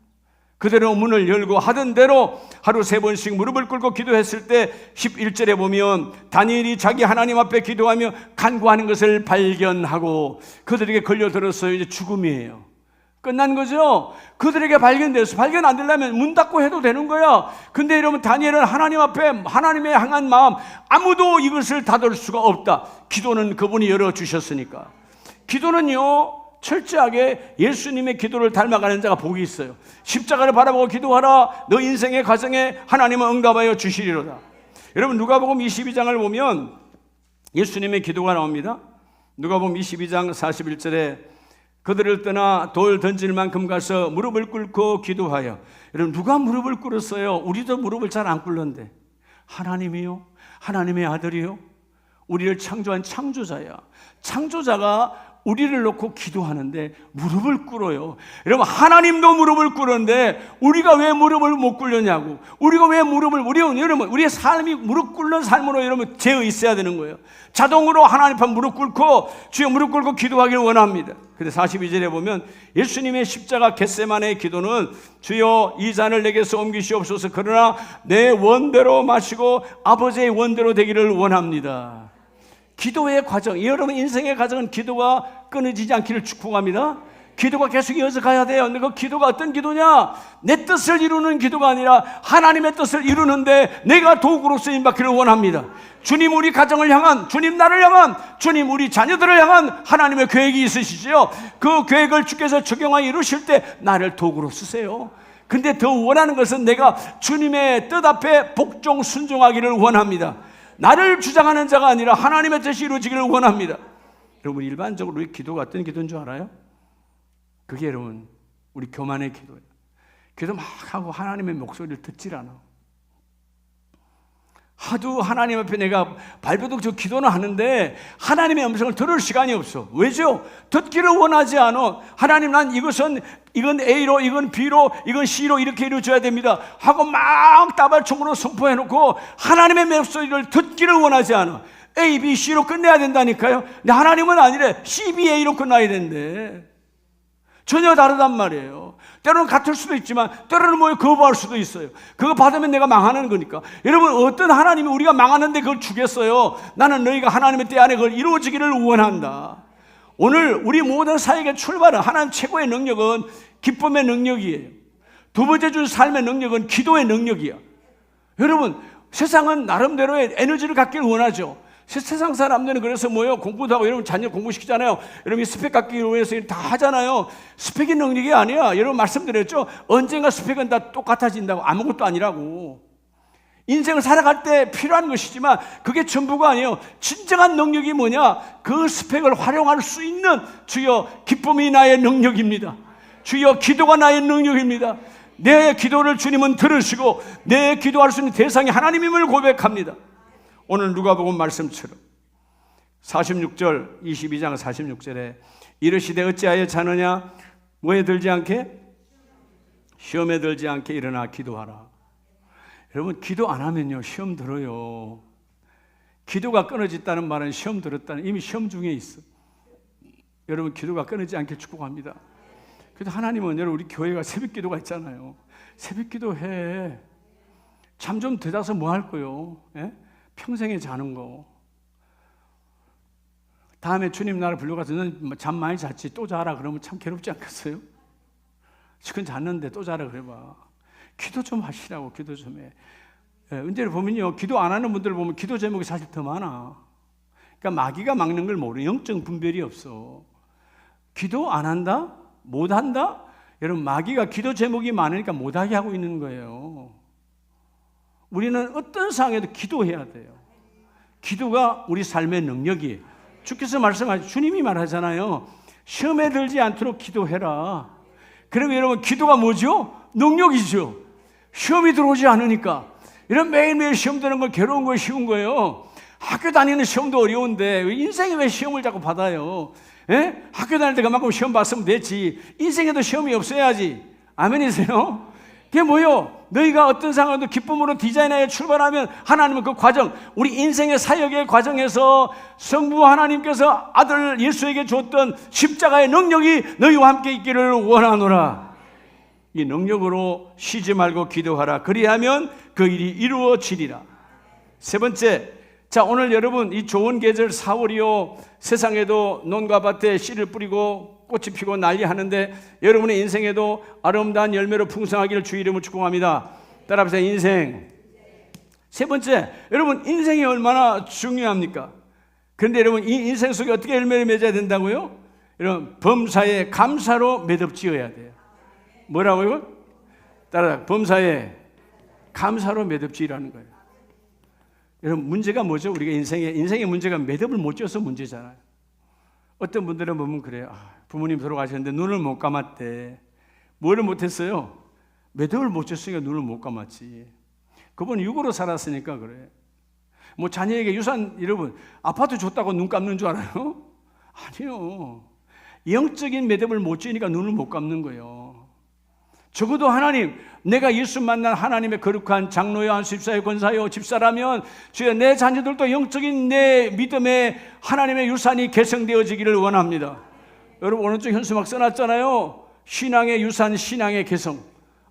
그대로 문을 열고 하던 대로 하루 3번씩 무릎을 꿇고 기도했을 때 11절에 보면 다니엘이 자기 하나님 앞에 기도하며 간구하는 것을 발견하고, 그들에게 걸려들었어요. 이제 죽음이에요. 끝난 거죠. 그들에게 발견돼서, 발견 안 되려면 문 닫고 해도 되는 거야. 근데 여러분, 다니엘은 하나님 앞에 하나님의 향한 마음, 아무도 이것을 닫을 수가 없다. 기도는 그분이 열어주셨으니까. 기도는요 철저하게 예수님의 기도를 닮아가는 자가 복이 있어요. 십자가를 바라보고 기도하라. 너 인생의 과정에 하나님은 응답하여 주시리로다. 여러분 누가복음 22장을 보면 예수님의 기도가 나옵니다. 누가복음 22장 41절에 그들을 떠나 돌 던질 만큼 가서 무릎을 꿇고 기도하여. 여러분 누가 무릎을 꿇었어요? 우리도 무릎을 잘 안 꿇는데. 하나님이요? 하나님의 아들이요? 우리를 창조한 창조자야. 창조자가 우리를 놓고 기도하는데 무릎을 꿇어요. 여러분 하나님도 무릎을 꿇는데 우리가 왜 무릎을 못 꿇느냐고. 우리가 왜 무릎을, 여러분 우리의 삶이 무릎 꿇는 삶으로 여러분 되어 있어야 되는 거예요. 자동으로 하나님 앞에 무릎 꿇고 주여 무릎 꿇고 기도하기를 원합니다. 근데 42절에 보면 예수님의 십자가 겟세마네의 기도는 주여 이 잔을 내게서 옮기시옵소서. 그러나 내 원대로 마시고 아버지의 원대로 되기를 원합니다. 기도의 과정, 여러분 인생의 과정은 기도가 끊어지지 않기를 축복합니다. 기도가 계속 이어져 가야 돼요. 근데 그 기도가 어떤 기도냐? 내 뜻을 이루는 기도가 아니라 하나님의 뜻을 이루는데 내가 도구로 쓰임받기를 원합니다. 주님 우리 가정을 향한, 주님 나를 향한, 주님 우리 자녀들을 향한 하나님의 계획이 있으시지요. 그 계획을 주께서 적용하여 이루실 때 나를 도구로 쓰세요. 근데 더 원하는 것은 내가 주님의 뜻 앞에 복종 순종하기를 원합니다. 나를 주장하는 자가 아니라 하나님의 뜻이 이루어지기를 원합니다. 여러분 일반적으로 우리 기도가 어떤 기도인 줄 알아요? 그게 여러분 우리 교만의 기도예요. 기도 막 하고 하나님의 목소리를 듣질 않아. 하도 하나님 앞에 내가 발버둥 쳐 기도는 하는데 하나님의 음성을 들을 시간이 없어. 왜죠? 듣기를 원하지 않아. 하나님 난 이건 A로, 이건 B로, 이건 C로 이렇게 이루어져야 됩니다 하고 막 따발총으로 선포해놓고 하나님의 목소리를 듣기를 원하지 않아. A, B, C로 끝내야 된다니까요. 근데 하나님은 아니래. C, B, A로 끝나야 된대. 전혀 다르단 말이에요. 때로는 같을 수도 있지만 때로는 뭐 거부할 수도 있어요. 그거 받으면 내가 망하는 거니까. 여러분 어떤 하나님이 우리가 망하는데 그걸 주겠어요? 나는 너희가 하나님의 때 안에 그걸 이루어지기를 원한다. 오늘 우리 모든 사역의 출발은 하나님 최고의 능력은 기쁨의 능력이에요. 두 번째 준 삶의 능력은 기도의 능력이야. 여러분 세상은 나름대로의 에너지를 갖기를 원하죠. 세상 사람들은 그래서 뭐요? 공부도 하고 여러분 자녀 공부시키잖아요. 여러분 스펙 갖기 위해서 다 하잖아요. 스펙이 능력이 아니야. 여러분 말씀드렸죠? 언젠가 스펙은 다 똑같아진다고. 아무것도 아니라고. 인생을 살아갈 때 필요한 것이지만 그게 전부가 아니에요. 진정한 능력이 뭐냐? 그 스펙을 활용할 수 있는 주여 기쁨이 나의 능력입니다. 주여 기도가 나의 능력입니다. 내 기도를 주님은 들으시고 내 기도할 수 있는 대상이 하나님임을 고백합니다. 오늘 누가복음 말씀처럼 46절 22장 46절에 이르시되 어찌하여 자느냐 뭐에 들지 않게? 시험에 들지 않게 일어나 기도하라. 여러분 기도 안 하면요 시험 들어요. 기도가 끊어졌다는 말은 시험 들었다는, 이미 시험 중에 있어. 여러분 기도가 끊어지지 않게 축복합니다. 그래도 하나님은 여러분 우리 교회가 새벽 기도가 있잖아요. 새벽 기도해. 잠 좀 더 자서 뭐 할 거요? 예? 평생에 자는 거. 다음에 주님 나를 불러가서 너는 잠 많이 잤지 또 자라 그러면 참 괴롭지 않겠어요? 지금 잤는데 또 자라 그래봐. 기도 좀 하시라고. 기도 좀 해. 예, 은재를 보면요 기도 안 하는 분들을 보면 기도 제목이 사실 더 많아. 그러니까 마귀가 막는 걸 모르는, 영적 분별이 없어. 기도 안 한다? 못 한다? 여러분 마귀가 기도 제목이 많으니까 못하게 하고 있는 거예요. 우리는 어떤 상황에도 기도해야 돼요. 기도가 우리 삶의 능력이에요. 주께서 말씀하시죠. 주님이 말하잖아요. 시험에 들지 않도록 기도해라. 그러면 여러분 기도가 뭐죠? 능력이죠. 시험이 들어오지 않으니까. 이런 매일매일 시험 드는 건 괴로운 거 쉬운 거예요. 학교 다니는 시험도 어려운데 인생에 왜 시험을 자꾸 받아요? 예? 학교 다닐 때 그만큼 시험 봤으면 됐지. 인생에도 시험이 없어야지. 아멘이세요? 그게 뭐예요? 너희가 어떤 상황도 기쁨으로 디자인하여 출발하면 하나님은 그 과정, 우리 인생의 사역의 과정에서 성부 하나님께서 아들 예수에게 줬던 십자가의 능력이 너희와 함께 있기를 원하노라. 이 능력으로 쉬지 말고 기도하라. 그리하면 그 일이 이루어지리라. 세 번째, 자 오늘 여러분 이 좋은 계절 4월이요 세상에도 논과 밭에 씨를 뿌리고 꽃이 피고 난리 하는데 여러분의 인생에도 아름다운 열매로 풍성하기를 주 이름으로 축복합니다. 따라합시다. 인생. 세 번째, 여러분 인생이 얼마나 중요합니까? 그런데 여러분 이 인생 속에 어떻게 열매를 맺어야 된다고요? 여러분 범사에 감사로 매듭지어야 돼요. 뭐라고요? 따라 범사에 감사로 매듭지으라는 거예요. 여러분 문제가 뭐죠? 우리가 인생의 문제가 매듭을 못 지어서 문제잖아요. 어떤 분들은 보면 그래요. 부모님 돌아가셨는데 눈을 못 감았대. 뭐를 못했어요? 매듭을 못 쳤으니까 눈을 못 감았지. 그분은 육으로 살았으니까 그래. 뭐 자녀에게 유산, 여러분 아파트 줬다고 눈 감는 줄 알아요? 아니요. 영적인 매듭을 못 지으니까 눈을 못 감는 거예요. 적어도 하나님, 내가 예수 만난 하나님의 거룩한 장로요, 안수집사요, 권사요, 집사라면 주여 내 자녀들도 영적인 내 믿음의 하나님의 유산이 개성되어지기를 원합니다. 여러분 오른쪽 현수막 써놨잖아요. 신앙의 유산, 신앙의 개성.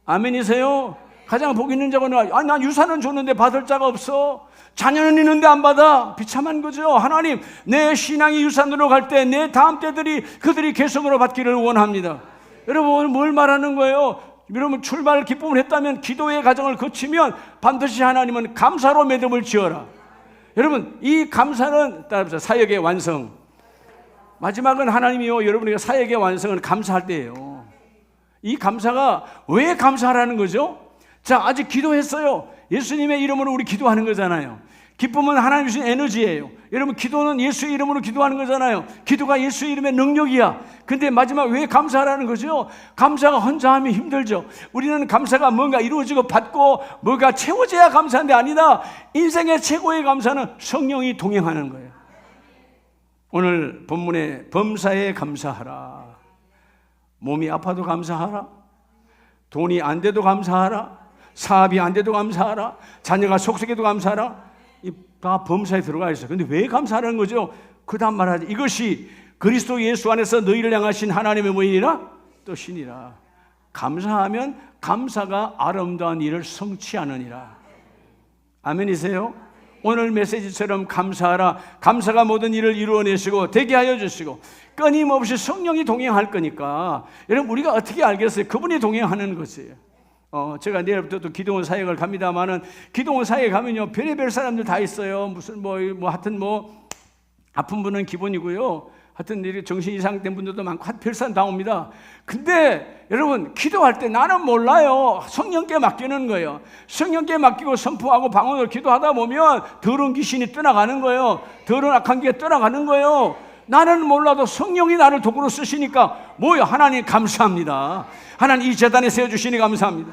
아멘이세요? 가장 복 있는 자가 난 유산은 줬는데 받을 자가 없어. 자녀는 있는데 안 받아. 비참한 거죠. 하나님, 내 신앙이 유산으로 갈 때 내 다음 때들이 그들이 개성으로 받기를 원합니다. 여러분 오늘 뭘 말하는 거예요? 여러분 출발 기쁨을 했다면 기도의 과정을 거치면 반드시 하나님은 감사로 매듭을 지어라. 여러분 이 감사는 따라합시다. 사역의 완성. 마지막은 하나님이요 여러분에게 사역의 완성은 감사할 때예요. 이 감사가 왜 감사하라는 거죠? 자 아직 기도했어요. 예수님의 이름으로 우리 기도하는 거잖아요. 기쁨은 하나님 주신 에너지예요. 여러분 기도는 예수의 이름으로 기도하는 거잖아요. 기도가 예수의 이름의 능력이야. 근데 마지막 왜 감사하라는 거죠? 감사가 혼자 하면 힘들죠. 우리는 감사가 뭔가 이루어지고 받고 뭐가 채워져야 감사한데 아니다. 인생의 최고의 감사는 성령이 동행하는 거예요. 오늘 본문에 범사에 감사하라. 몸이 아파도 감사하라. 돈이 안 돼도 감사하라. 사업이 안 돼도 감사하라. 자녀가 속썩여도 감사하라. 다 범사에 들어가 있어요. 그런데 왜 감사하라는 거죠? 그 다음 말하지. 이것이 그리스도 예수 안에서 너희를 향하신 하나님의 뭐이니라? 뜻이니라. 감사하면 감사가 아름다운 일을 성취하느니라. 아멘이세요? 오늘 메시지처럼 감사하라. 감사가 모든 일을 이루어내시고 되게 하여 주시고 끊임없이 성령이 동행할 거니까 여러분 우리가 어떻게 알겠어요? 그분이 동행하는 것이에요. 제가 내일부터 또 기도원 사역을 갑니다만은 기도원 사역에 가면요 별의별 사람들 다 있어요. 무슨 하여튼 아픈 분은 기본이고요. 하여튼 이렇게 정신 이상된 분들도 많고 별 사람 다 옵니다. 근데 여러분 기도할 때 나는 몰라요. 성령께 맡기는 거예요. 성령께 맡기고 선포하고 방언으로 기도하다 보면 더러운 귀신이 떠나가는 거예요. 더러운 악한 기가 떠나가는 거예요. 나는 몰라도 성령이 나를 도구로 쓰시니까 뭐요? 하나님 감사합니다. 하나님 이 재단에 세워주시니 감사합니다.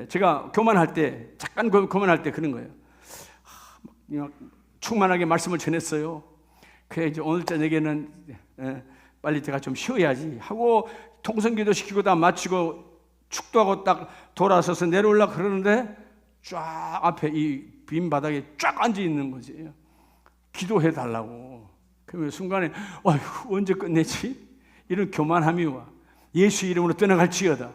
제가 교만할 때, 잠깐 교만할 때 그런 거예요. 충만하게 말씀을 전했어요. 그래 이제 오늘 저녁에는 빨리 제가 좀 쉬어야지 하고 통성기도 시키고 다 마치고 축도하고 딱 돌아서서 내려오려고 그러는데 쫙 앞에 이 빈 바닥에 쫙 앉아 있는 거지. 기도해 달라고. 그러면 순간에 어휴, 언제 끝내지? 이런 교만함이 와. 예수 이름으로 떠나갈지어다.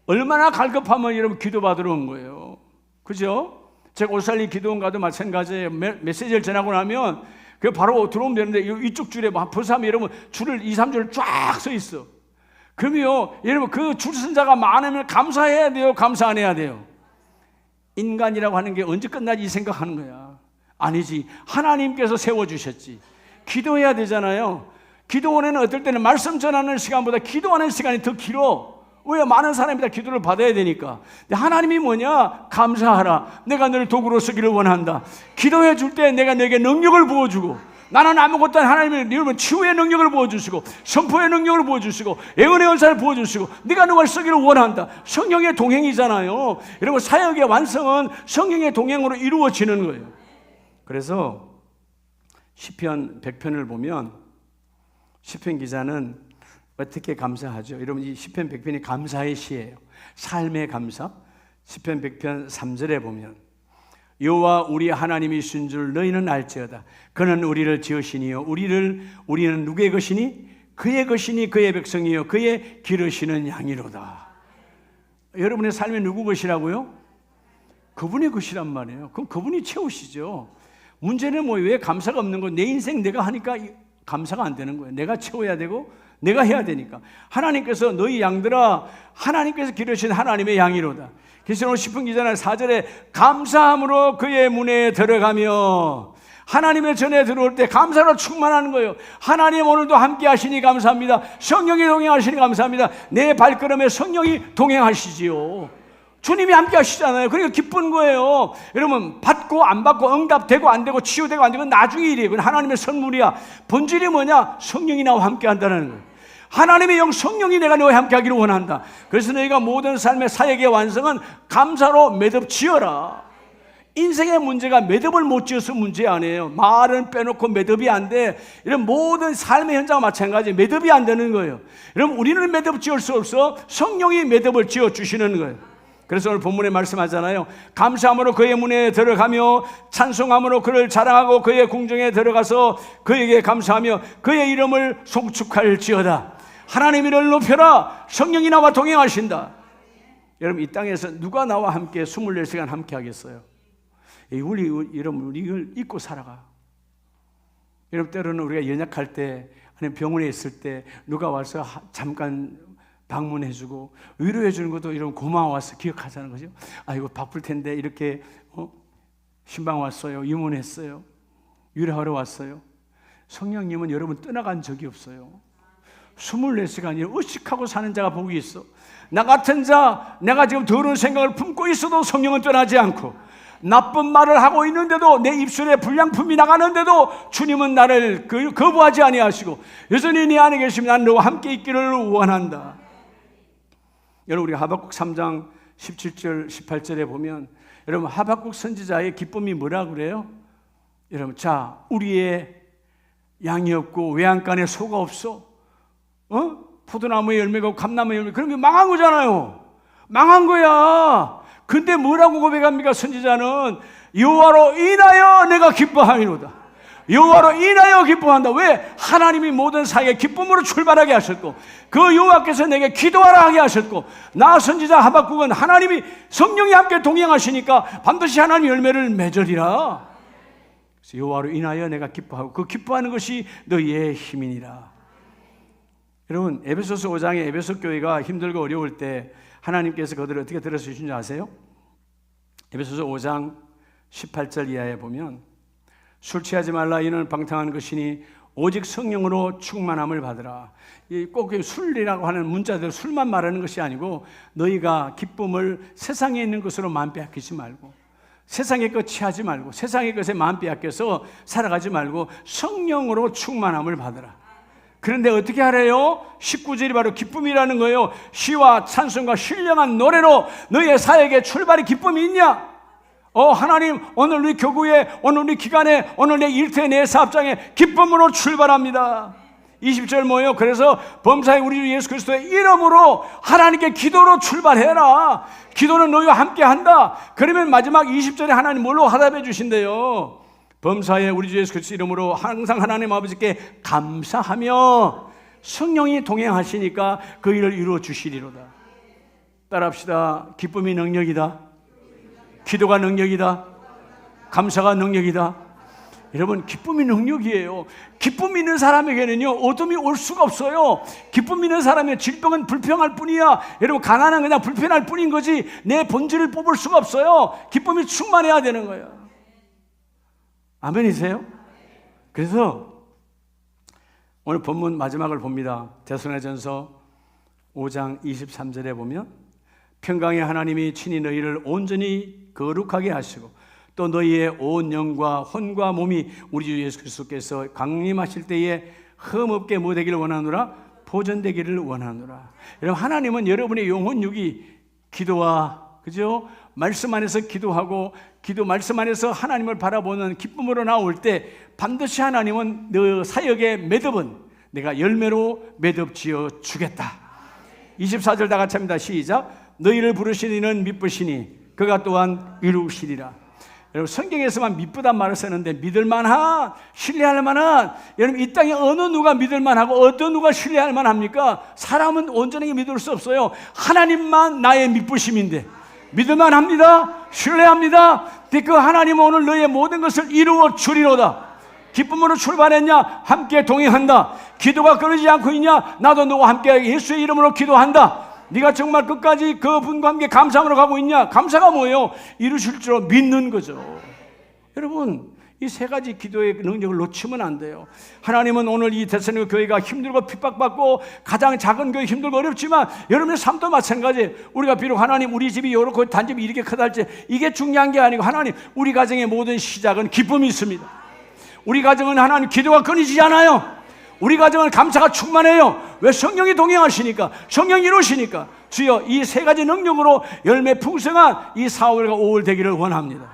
얼마나 갈급하면 여러분 기도받으러 온 거예요. 그죠? 제가 올살리 기도원 가도 마찬가지예요. 메시지를 전하고 나면 그 바로 들어오면 되는데 이쪽 줄에 벌써 하면 여러분 줄을 2, 3줄 쫙 서 있어. 그러면 여러분 그 줄 선 자가 많으면 감사해야 돼요? 감사 안 해야 돼요? 인간이라고 하는 게 언제 끝나지 이 생각하는 거야. 아니지. 하나님께서 세워주셨지. 기도해야 되잖아요. 기도원에는 어떨 때는 말씀 전하는 시간보다 기도하는 시간이 더 길어. 왜? 많은 사람이 다 기도를 받아야 되니까. 근데 하나님이 뭐냐? 감사하라. 내가 너를 도구로 쓰기를 원한다. 기도해 줄 때 내가 너에게 능력을 부어주고, 나는 아무것도 아닌 하나님이 여러분 치유의 능력을 부어주시고, 선포의 능력을 부어주시고, 예언의 은사를 부어주시고, 네가 누굴 쓰기를 원한다. 성령의 동행이잖아요. 여러분 사역의 완성은 성령의 동행으로 이루어지는 거예요. 그래서 시편 100편을 보면 시편 기자는 어떻게 감사하죠? 여러분 이 시편 100편이 감사의 시예요. 삶의 감사. 시편 100편 3절에 보면 여호와 우리 하나님이신 줄 너희는 알지어다. 그는 우리를 지으시니요 우리는 누구의 것이니? 그의 것이니 그의 백성이요 그의 기르시는 양이로다. 여러분의 삶이 누구 것이라고요? 그분의 것이란 말이에요. 그럼 그분이 채우시죠. 문제는 뭐 왜 감사가 없는 거? 내 인생 내가 하니까 감사가 안 되는 거예요. 내가 채워야 되고 내가 해야 되니까. 하나님께서 너희 양들아 하나님께서 기르신 하나님의 양이로다. 그래서 오늘 시편 기자는 4절에 감사함으로 그의 문에 들어가며, 하나님의 전에 들어올 때 감사로 충만하는 거예요. 하나님 오늘도 함께 하시니 감사합니다. 성령이 동행하시니 감사합니다. 내 발걸음에 성령이 동행하시지요. 주님이 함께 하시잖아요. 그러니까 기쁜 거예요. 여러분 받고 안 받고 응답되고 안 되고 치유되고 안 되고 나중에 일이에요. 그건 하나님의 선물이야. 본질이 뭐냐? 성령이 나와 함께 한다는 거예요. 하나님의 영 성령이 내가 너와 함께 하기를 원한다. 그래서 너희가 모든 삶의 사역의 완성은 감사로 매듭 지어라. 인생의 문제가 매듭을 못 지어서 문제 아니에요. 말은 빼놓고 매듭이 안 돼. 이런 모든 삶의 현장과 마찬가지 매듭이 안 되는 거예요. 여러분 우리는 매듭 지을 수 없어. 성령이 매듭을 지어 주시는 거예요. 그래서 오늘 본문에 말씀하잖아요. 감사함으로 그의 문에 들어가며 찬송함으로 그를 자랑하고 그의 궁정에 들어가서 그에게 감사하며 그의 이름을 송축할지어다. 하나님 이름을 높여라. 성령이 나와 동행하신다. 여러분 이 땅에서 누가 나와 함께 24시간 함께 하겠어요? 여러분 우리 이걸 잊고 살아가. 여러분 때로는 우리가 연약할 때 아니면 병원에 있을 때 누가 와서 잠깐 방문해주고 위로해주는 것도 이런 고마워서 기억하자는 거죠. 아이고 바쁠 텐데 이렇게 신방 왔어요. 입원했어요. 위로하러 왔어요. 성령님은 여러분 떠나간 적이 없어요. 24시간이 의식하고 사는 자가 복이 있어. 나 같은 자, 내가 지금 더러운 생각을 품고 있어도 성령은 떠나지 않고, 나쁜 말을 하고 있는데도 내 입술에 불량품이 나가는데도 주님은 나를 거부하지 아니하시고 여전히 네 안에 계시면 나는 너와 함께 있기를 원한다. 여러분 우리 하박국 3장 17절 18절에 보면 여러분 하박국 선지자의 기쁨이 뭐라 그래요? 여러분 자 우리의 양이 없고 외양간에 소가 없어. 포도나무에 열매가 없고 감나무에 열매, 그러면 망한 거잖아요. 망한 거야. 근데 뭐라고 고백합니까? 선지자는 여호와로 인하여 내가 기뻐하리로다. 여호와로 인하여 기뻐한다. 왜? 하나님이 모든 사역에 기쁨으로 출발하게 하셨고 그 여호와께서 내게 기도하라 하게 하셨고, 나 선지자 하박국은 하나님이 성령이 함께 동행하시니까 반드시 하나님 열매를 맺으리라. 그래서 여호와로 인하여 내가 기뻐하고 그 기뻐하는 것이 너희의 힘이니라. 여러분 에베소서 5장에 에베소 교회가 힘들고 어려울 때 하나님께서 그들을 어떻게 들어주신지 아세요? 에베소서 5장 18절 이하에 보면 술 취하지 말라 이는 방탕한 것이니 오직 성령으로 충만함을 받으라. 꼭 술이라고 하는 문자대로 술만 말하는 것이 아니고 너희가 기쁨을 세상에 있는 것으로 마음 빼앗기지 말고 세상의 것 취하지 말고 세상의 것에 마음 빼앗겨서 살아가지 말고 성령으로 충만함을 받으라. 그런데 어떻게 하래요? 19절이 바로 기쁨이라는 거예요. 시와 찬송과 신령한 노래로 너희의 사역에 출발의 기쁨이 있냐? 하나님, 오늘 우리 교구에, 오늘 우리 기간에, 오늘 내 일터에, 내 사업장에 기쁨으로 출발합니다. 20절 뭐예요? 그래서 범사에 우리 주 예수 그리스도의 이름으로 하나님께 기도로 출발해라. 기도는 너희와 함께 한다. 그러면 마지막 20절에 하나님 뭘로 화답해 주신대요? 범사에 우리 주 예수 그리스도 이름으로 항상 하나님 아버지께 감사하며 성령이 동행하시니까 그 일을 이루어 주시리로다. 따라합시다. 기쁨이 능력이다. 기도가 능력이다. 감사가 능력이다. 여러분, 기쁨이 능력이에요. 기쁨 있는 사람에게는요, 어둠이 올 수가 없어요. 기쁨 있는 사람의 질병은 불평할 뿐이야. 여러분, 가난은 그냥 불편할 뿐인 거지 내 본질을 뽑을 수가 없어요. 기쁨이 충만해야 되는 거예요. 아멘이세요? 그래서 오늘 본문 마지막을 봅니다. 데살로니가전서 5장 23절에 보면 평강의 하나님이 친히 너희를 온전히 거룩하게 하시고 또 너희의 온 영과 혼과 몸이 우리 주 예수 그리스도께서 강림하실 때에 흠없게 뭐 되기를 원하노라? 보존되기를 원하노라. 여러분, 하나님은 여러분의 영혼 육이 기도와 그죠? 말씀 안에서 기도하고 기도 말씀 안에서 하나님을 바라보는 기쁨으로 나올 때 반드시 하나님은 너 사역의 매듭은 내가 열매로 매듭지어 주겠다. 24절 다 같이 합니다. 시작. 너희를 부르신 이는 미쁘시니 그가 또한 이루시리라. 여러분, 성경에서만 미쁘단 말을 쓰는데 믿을만한, 신뢰할 만한, 여러분 이 땅에 어느 누가 믿을만하고 어떤 누가 신뢰할 만합니까? 사람은 온전하게 믿을 수 없어요. 하나님만 나의 미쁘심인데 믿을만합니다. 신뢰합니다. 그 하나님은 오늘 너의 모든 것을 이루어 주리로다. 기쁨으로 출발했냐? 함께 동행한다. 기도가 끊이지 않고 있냐? 나도 너와 함께 예수의 이름으로 기도한다. 네가 정말 끝까지 그분과 함께 감사함으로 가고 있냐? 감사가 뭐예요? 이루실 줄 믿는 거죠. 여러분, 이 세 가지 기도의 능력을 놓치면 안 돼요. 하나님은 오늘 이 데살로니가 교회가 힘들고 핍박받고 가장 작은 교회 힘들고 어렵지만 여러분의 삶도 마찬가지. 우리가 비록 하나님 우리 집이 이렇고 단집이 이렇게 크다 할지 이게 중요한 게 아니고 하나님 우리 가정의 모든 시작은 기쁨이 있습니다. 우리 가정은 하나님 기도가 끊이지 않아요. 우리 가정은 감사가 충만해요. 왜? 성령이 동행하시니까, 성령이 이루시니까. 주여, 이 세 가지 능력으로 열매 풍성한 이 4월과 5월 되기를 원합니다.